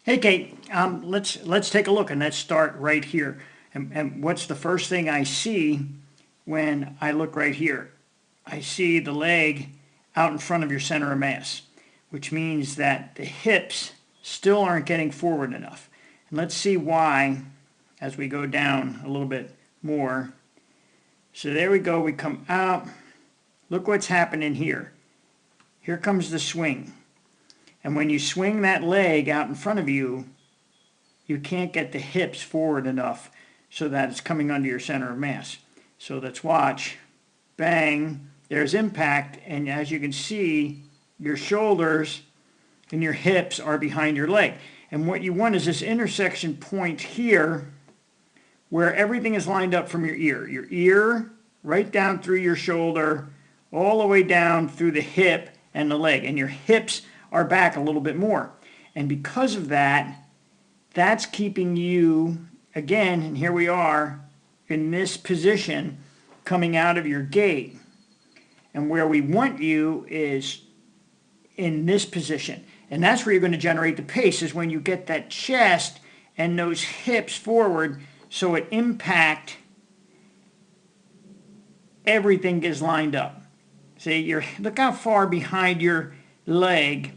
Hey Kate, let's take a look and let's start right here. And what's the first thing I see when I look right here? I see the leg out in front of your center of mass, which means that the hips still aren't getting forward enough. And let's see why as we go down a little bit more. So there we go, we come out. Look what's happening here. Here comes the swing. And when you swing that leg out in front of you, you can't get the hips forward enough so that it's coming under your center of mass. So let's watch. Bang. There's impact. And as you can see, your shoulders and your hips are behind your leg. And what you want is this intersection point here where everything is lined up from your ear. Your ear right down through your shoulder, all the way down through the hip and the leg. And your hips are back a little bit more. And because of that, that's keeping you, again, and here we are, in this position coming out of your gait. And where we want you is in this position. And that's where you're going to generate the pace, is when you get that chest and those hips forward so it impact everything gets lined up. See, look how far behind your leg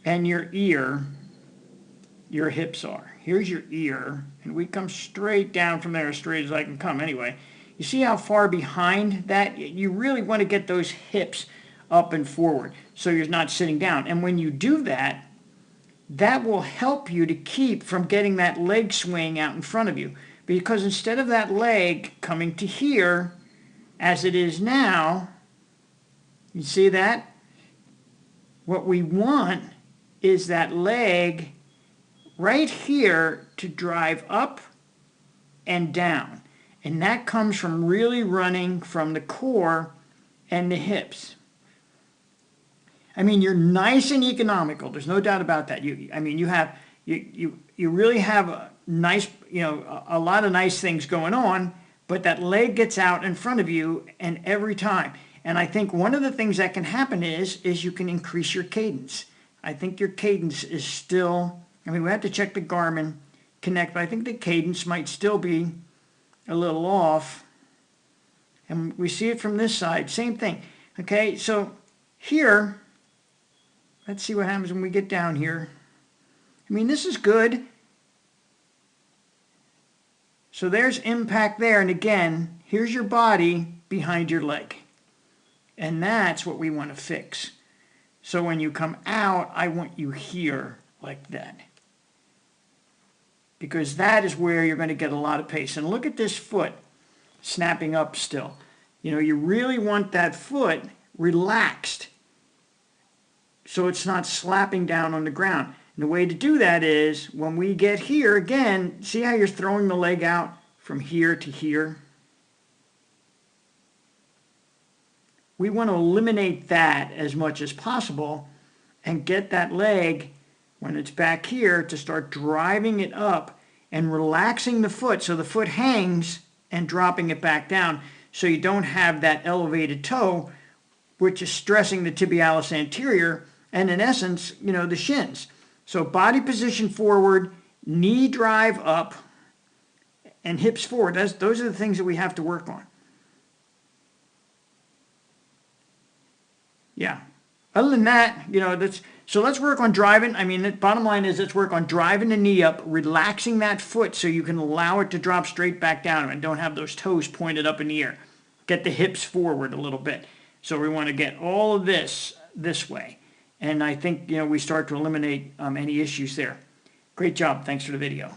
and your ear your hips are. Here's your ear, and we come straight down from there, as straight as I can come anyway. You see how far behind that? You really want to get those hips up and forward so you're not sitting down. And when you do that, that will help you to keep from getting that leg swing out in front of you. Because instead of that leg coming to here, as it is now, you see that? What we want is that leg right here to drive up and down. And that comes from really running from the core and the hips. I mean, you're nice and economical. There's no doubt about that. You really have a nice, a lot of nice things going on, but that leg gets out in front of you, and every time. And I think one of the things that can happen is you can increase your cadence. I think your cadence is still, we have to check the Garmin Connect, but I think the cadence might still be a little off. And we see it from this side, same thing. Okay, so here, let's see what happens when we get down here. This is good. So there's impact there, and again, here's your body behind your leg. And that's what we want to fix. So when you come out, I want you here like that. Because that is where you're going to get a lot of pace. And look at this foot snapping up still. You really want that foot relaxed so it's not slapping down on the ground. And the way to do that is when we get here, again, see how you're throwing the leg out from here to here? We want to eliminate that as much as possible and get that leg, when it's back here, to start driving it up and relaxing the foot so the foot hangs and dropping it back down so you don't have that elevated toe, which is stressing the tibialis anterior and, in essence, the shins. So body position forward, knee drive up, and hips forward. Those are the things that we have to work on. Yeah. Other than that, so let's work on driving. The bottom line is let's work on driving the knee up, relaxing that foot so you can allow it to drop straight back down and don't have those toes pointed up in the air. Get the hips forward a little bit. So we want to get all of this way. And I think, we start to eliminate any issues there. Great job. Thanks for the video.